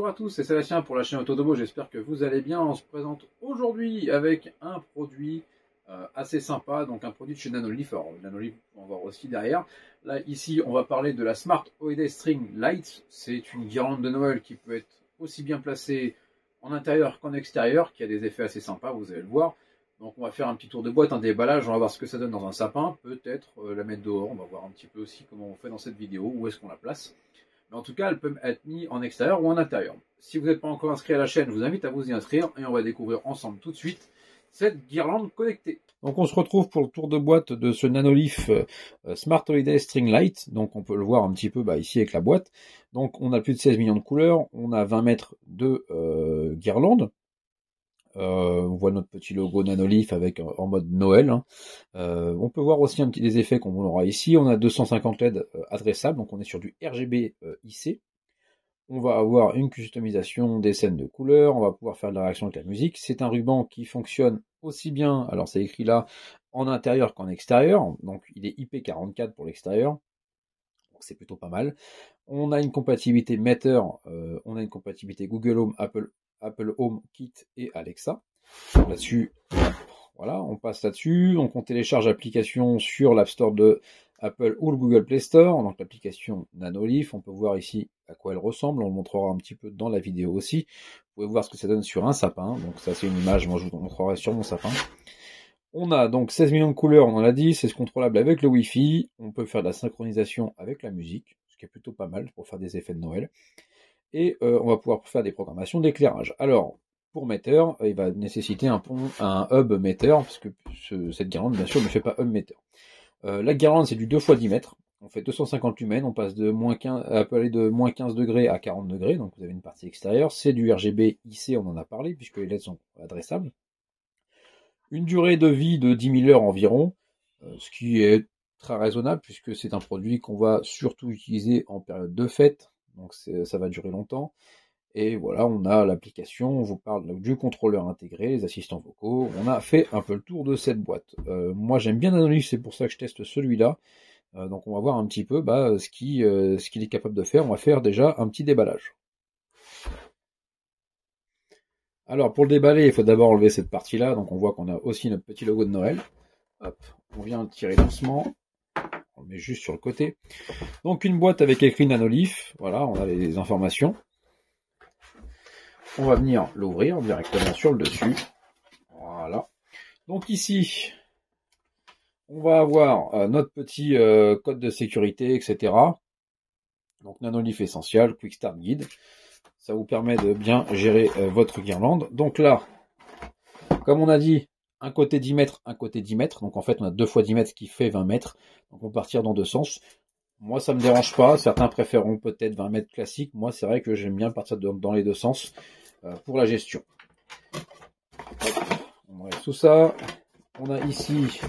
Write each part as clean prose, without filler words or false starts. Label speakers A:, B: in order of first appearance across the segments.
A: Bonjour à tous, c'est Sébastien pour la chaîne Autodomo, j'espère que vous allez bien. On se présente aujourd'hui avec un produit assez sympa, donc un produit de chez Nanolife. Alors Nanolife, on va voir aussi derrière. Là, ici, on va parler de la Smart Holiday String Light. C'est une guirlande de Noël qui peut être aussi bien placée en intérieur qu'en extérieur, qui a des effets assez sympas, vous allez le voir. Donc on va faire un petit tour de boîte, un déballage, on va voir ce que ça donne dans un sapin, peut-être la mettre dehors, on va voir un petit peu aussi comment on fait dans cette vidéo, où est-ce qu'on la place. Mais en tout cas, elle peut être mise en extérieur ou en intérieur. Si vous n'êtes pas encore inscrit à la chaîne, je vous invite à vous y inscrire et on va découvrir ensemble tout de suite cette guirlande connectée. Donc on se retrouve pour le tour de boîte de ce Nanolife Smart Holiday String Light. Donc on peut le voir un petit peu ici avec la boîte. Donc on a plus de 16 millions de couleurs, on a 20 mètres de guirlande. On voit notre petit logo Nanolife avec en mode Noël. On peut voir aussi un petit des effets qu'on aura ici. On a 250 LED adressables, donc on est sur du RGB IC. On va avoir une customisation des scènes de couleurs. On va pouvoir faire de la réaction avec la musique. C'est un ruban qui fonctionne aussi bien, alors c'est écrit là, en intérieur qu'en extérieur. Donc il est IP44 pour l'extérieur. Donc c'est plutôt pas mal. On a une compatibilité Matter, on a une compatibilité Google Home, Apple Home Kit et Alexa. Là-dessus, voilà, on passe là-dessus. Donc on télécharge l'application sur l'App Store de Apple ou le Google Play Store. Donc l'application Nanolife, on peut voir ici à quoi elle ressemble. On le montrera un petit peu dans la vidéo aussi. Vous pouvez voir ce que ça donne sur un sapin. Donc ça c'est une image, moi je vous montrerai sur mon sapin. On a donc 16 millions de couleurs, on en a dit, c'est contrôlable avec le Wi-Fi. On peut faire de la synchronisation avec la musique, ce qui est plutôt pas mal pour faire des effets de Noël. Et on va pouvoir faire des programmations d'éclairage. Alors, pour Matter, il va nécessiter un hub Matter, parce que cette guirlande, bien sûr, ne fait pas hub Matter. La guirlande, c'est du 2 x 10 mètres. On fait 250 lumens, on passe de peut aller de moins 15 degrés à 40 degrés, donc vous avez une partie extérieure. C'est du RGB IC, on en a parlé, puisque les LED sont adressables. Une durée de vie de 10 000 heures environ, ce qui est très raisonnable, puisque c'est un produit qu'on va surtout utiliser en période de fête, donc ça va durer longtemps. Et voilà, on a l'application, on vous parle du contrôleur intégré, les assistants vocaux. On a fait un peu le tour de cette boîte. Moi j'aime bien Nanolife, c'est pour ça que je teste celui-là. Donc on va voir un petit peu ce qu'il est capable de faire. On va faire déjà un petit déballage. Alors pour le déballer, il faut d'abord enlever cette partie-là. Donc on voit qu'on a aussi notre petit logo de Noël. Hop, on vient le tirer doucement. On le met juste sur le côté. Donc une boîte avec écrit Nanolife. Voilà, on a les informations. On va venir l'ouvrir directement sur le dessus. Voilà. Donc ici, on va avoir notre petit code de sécurité, etc. Donc Nanolife Essential, Quick Start Guide. Ça vous permet de bien gérer votre guirlande. Donc là, comme on a dit, un côté 10 mètres, un côté 10 mètres. Donc en fait, on a 2 x 10 mètres qui fait 20 mètres. Donc on va partir dans deux sens. Moi, ça me dérange pas. Certains préféreront peut-être 20 mètres classiques. Moi, c'est vrai que j'aime bien partir dans les deux sens pour la gestion. Hop, on enlève tout ça. On a ici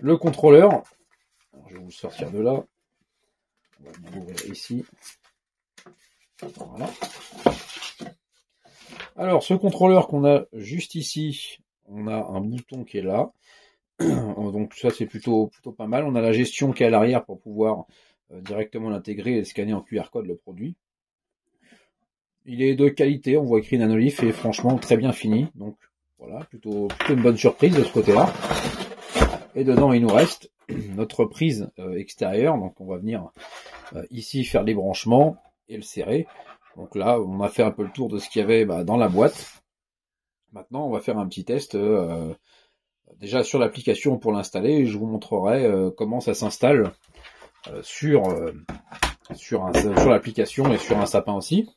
A: le contrôleur. Alors, je vais vous le sortir de là. On va l'ouvrir ici. Voilà. Alors, ce contrôleur qu'on a juste ici, on a un bouton qui est là. Donc ça, c'est plutôt pas mal. On a la gestion qui est à l'arrière pour pouvoir directement l'intégrer et scanner en QR code le produit. Il est de qualité, on voit écrit Nanolife et franchement très bien fini. Donc voilà, plutôt une bonne surprise de ce côté-là. Et dedans, il nous reste notre prise extérieure. Donc on va venir ici faire les branchements et le serrer. Donc là, on a fait un peu le tour de ce qu'il y avait dans la boîte. Maintenant, on va faire un petit test déjà sur l'application pour l'installer. Je vous montrerai comment ça s'installe sur l'application et sur un sapin aussi.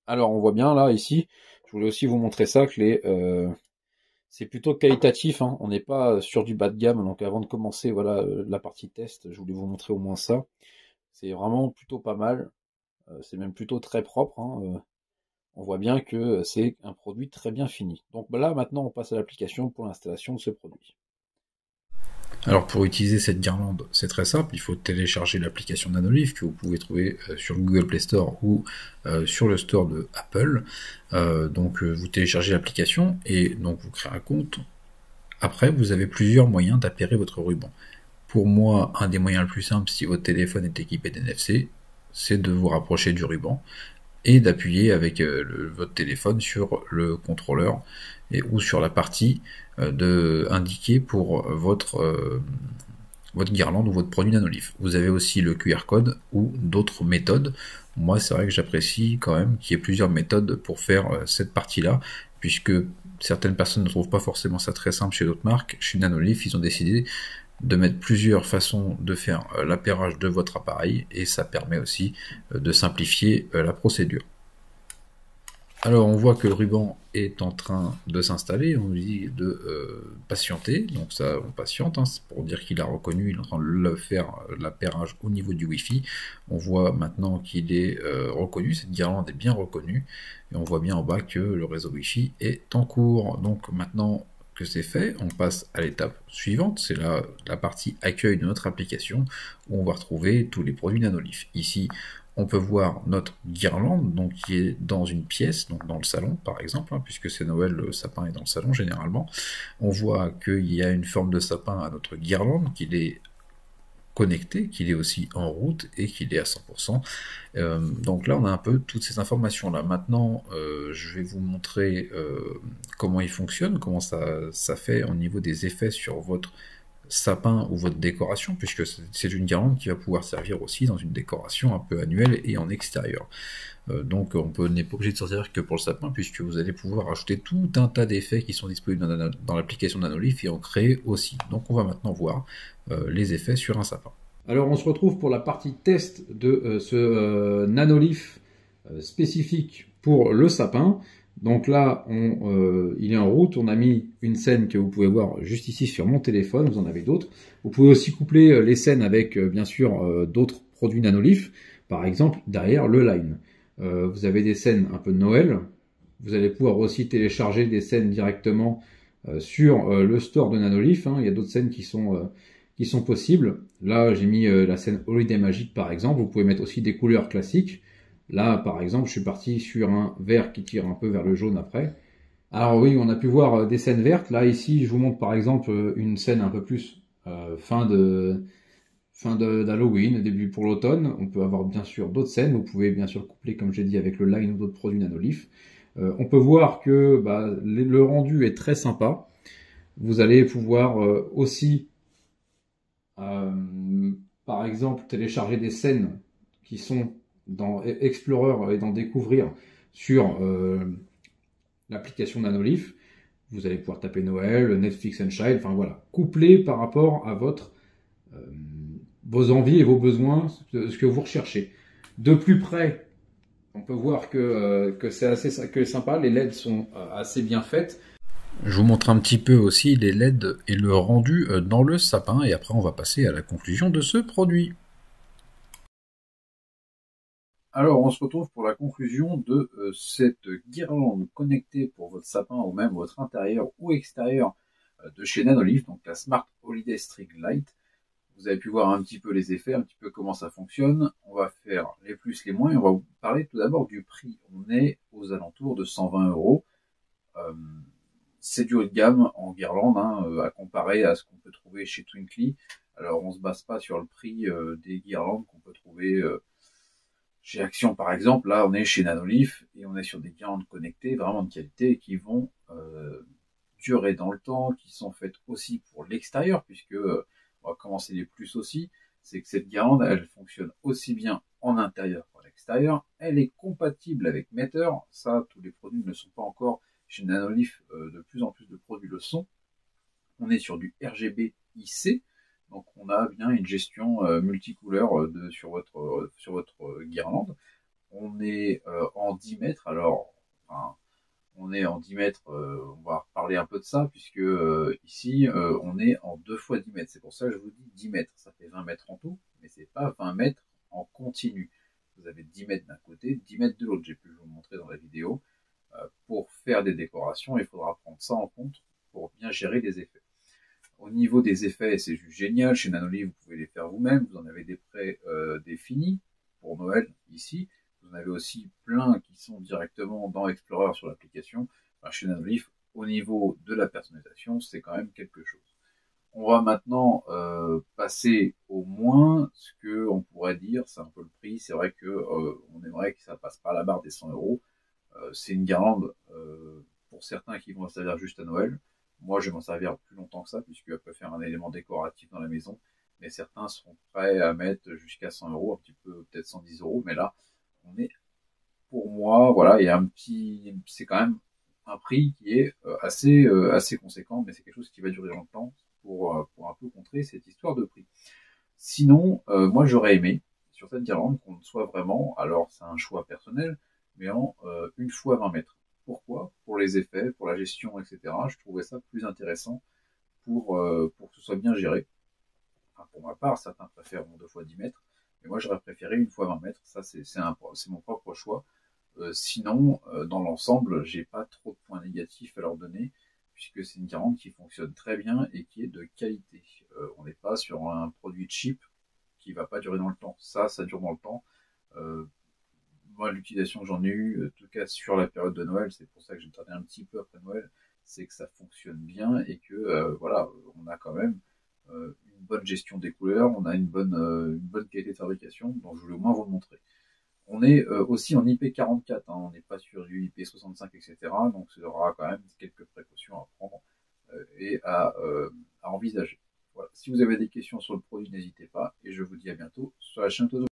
A: Alors, on voit bien là, ici, je voulais aussi vous montrer ça, que c'est plutôt qualitatif. Hein. On n'est pas sur du bas de gamme. Donc avant de commencer la partie test, je voulais vous montrer au moins ça. C'est vraiment plutôt pas mal. C'est même plutôt très propre. Hein. On voit bien que c'est un produit très bien fini. Donc là, maintenant, on passe à l'application pour l'installation de ce produit.
B: Alors pour utiliser cette guirlande, c'est très simple, il faut télécharger l'application Nanolife que vous pouvez trouver sur le Google Play Store ou sur le store de Apple. Donc vous téléchargez l'application et donc vous créez un compte. Après, vous avez plusieurs moyens d'appairer votre ruban. Pour moi, un des moyens les plus simples, si votre téléphone est équipé d'NFC, c'est de vous rapprocher du ruban et d'appuyer avec votre téléphone sur le contrôleur ou sur la partie indiquée pour votre guirlande ou votre produit Nanolith. Vous avez aussi le QR code ou d'autres méthodes. Moi, c'est vrai que j'apprécie quand même qu'il y ait plusieurs méthodes pour faire cette partie-là, puisque certaines personnes ne trouvent pas forcément ça très simple chez d'autres marques. Chez Nanolith, ils ont décidé de mettre plusieurs façons de faire l'appairage de votre appareil, et ça permet aussi de simplifier la procédure. Alors on voit que le ruban est en train de s'installer, on lui dit de patienter, donc ça on patiente, hein, c'est pour dire qu'il a reconnu, il est en train de faire l'appairage au niveau du Wi-Fi. On voit maintenant qu'il est reconnu, cette guirlande est bien reconnue, et on voit bien en bas que le réseau Wi-Fi est en cours. Donc maintenant que c'est fait, on passe à l'étape suivante, c'est la partie accueil de notre application, où on va retrouver tous les produits Nanolith. Ici, on peut voir notre guirlande, donc qui est dans une pièce, donc dans le salon par exemple, hein, puisque c'est Noël, le sapin est dans le salon généralement. On voit qu'il y a une forme de sapin à notre guirlande, qu'il est connecté, qu'il est aussi en route et qu'il est à 100%. Donc là on a un peu toutes ces informations là. Maintenant je vais vous montrer comment il fonctionne, comment ça fait au niveau des effets sur votre sapin ou votre décoration, puisque c'est une guirlande qui va pouvoir servir aussi dans une décoration un peu annuelle et en extérieur. Donc on n'est pas obligé de s'en servir que pour le sapin, puisque vous allez pouvoir ajouter tout un tas d'effets qui sont disponibles dans l'application Nanolith et en créer aussi. Donc on va maintenant voir les effets sur un sapin.
A: Alors on se retrouve pour la partie test de ce Nanolith spécifique pour le sapin. Donc là, il est en route, on a mis une scène que vous pouvez voir juste ici sur mon téléphone, vous en avez d'autres. Vous pouvez aussi coupler les scènes avec, bien sûr, d'autres produits Nanolith, par exemple, derrière le Line. Vous avez des scènes un peu de Noël, vous allez pouvoir aussi télécharger des scènes directement sur le store de Nanolith, hein. Il y a d'autres scènes qui sont possibles. Là, j'ai mis la scène Holiday Magic, par exemple, vous pouvez mettre aussi des couleurs classiques. Là, par exemple, je suis parti sur un vert qui tire un peu vers le jaune après. Alors oui, on a pu voir des scènes vertes. Là, ici, je vous montre par exemple une scène un peu plus fin d'Halloween, début pour l'automne. On peut avoir bien sûr d'autres scènes. Vous pouvez bien sûr coupler, comme j'ai dit, avec le Line ou d'autres produits Nanolith. On peut voir que le rendu est très sympa. Vous allez pouvoir aussi, par exemple, télécharger des scènes qui sont dans Explorer et d'en découvrir sur l'application Nanolith. Vous allez pouvoir taper Noël, Netflix and Child, enfin voilà, couplé par rapport à vos envies et vos besoins, ce que vous recherchez. De plus près, on peut voir que c'est assez sympa, les LED sont assez bien faites.
B: Je vous montre un petit peu aussi les LED et le rendu dans le sapin, et après on va passer à la conclusion de ce produit.
A: Alors, on se retrouve pour la conclusion de cette guirlande connectée pour votre sapin ou même votre intérieur ou extérieur de chez Nanolith, donc la Smart Holiday String Light. Vous avez pu voir un petit peu les effets, un petit peu comment ça fonctionne. On va faire les plus, les moins, et on va vous parler tout d'abord du prix. On est aux alentours de 120 €. C'est du haut de gamme en guirlande, hein, à comparer à ce qu'on peut trouver chez Twinkly. Alors, on se base pas sur le prix des guirlandes qu'on peut trouver chez Action par exemple. Là on est chez Nanolith et on est sur des guirlandes connectées vraiment de qualité qui vont durer dans le temps, qui sont faites aussi pour l'extérieur, puisque on va commencer les plus aussi, c'est que cette guirlande elle fonctionne aussi bien en intérieur qu'en extérieur, elle est compatible avec Meter, ça tous les produits ne le sont pas encore, chez Nanolith de plus en plus de produits le sont. On est sur du RGB IC, donc on a bien une gestion multicouleur sur votre guirlande. On est en 10 mètres, alors enfin, on est en 10 mètres, on va reparler un peu de ça, puisque ici on est en 2 fois 10 mètres, c'est pour ça que je vous dis 10 mètres, ça fait 20 mètres en tout, mais c'est pas 20 mètres en continu. Vous avez 10 mètres d'un côté, 10 mètres de l'autre, j'ai pu vous montrer dans la vidéo. Pour faire des décorations, il faudra prendre ça en compte pour bien gérer les effets. Au niveau des effets, c'est juste génial. Chez Nanolith, vous pouvez les faire vous-même. Vous en avez des prédéfinis pour Noël ici. Vous en avez aussi plein qui sont directement dans Explorer sur l'application. Chez Nanolith, au niveau de la personnalisation, c'est quand même quelque chose. On va maintenant passer au moins ce que on pourrait dire, c'est un peu le prix. C'est vrai que on aimerait que ça passe pas la barre des 100 euros. C'est une guirlande pour certains qui vont servir juste à Noël. Moi, je vais m'en servir plus longtemps que ça, puisqu'elle peut faire un élément décoratif dans la maison. Mais certains seront prêts à mettre jusqu'à 100 euros, un petit peu, peut-être 110 euros. Mais là, on est, pour moi, voilà, il y a c'est quand même un prix qui est assez conséquent, mais c'est quelque chose qui va durer dans le temps pour un peu contrer cette histoire de prix. Sinon, moi, j'aurais aimé, sur cette guirlande, qu'on soit vraiment, alors c'est un choix personnel, mais en une fois 20 mètres. Pourquoi? Pour les effets, pour la gestion, etc. Je trouvais ça plus intéressant pour que ce soit bien géré. Enfin, pour ma part, certains préfèrent 2 fois 10 mètres, mais moi j'aurais préféré une fois 20 mètres. Ça, c'est mon propre choix. Sinon, dans l'ensemble, j'ai pas trop de points négatifs à leur donner, puisque c'est une guirlande qui fonctionne très bien et qui est de qualité. On n'est pas sur un produit cheap qui va pas durer dans le temps. Ça dure dans le temps. Euh, Moi, l'utilisation que j'en ai eue, en tout cas sur la période de Noël, c'est pour ça que j'ai tardé un petit peu après Noël, c'est que ça fonctionne bien et que voilà, on a quand même une bonne gestion des couleurs, on a une bonne qualité de fabrication, donc je voulais au moins vous le montrer. On est aussi en IP44, hein, on n'est pas sur du IP65, etc. Donc il y aura quand même quelques précautions à prendre et à envisager. Voilà. Si vous avez des questions sur le produit, n'hésitez pas et je vous dis à bientôt sur la chaîne Todo.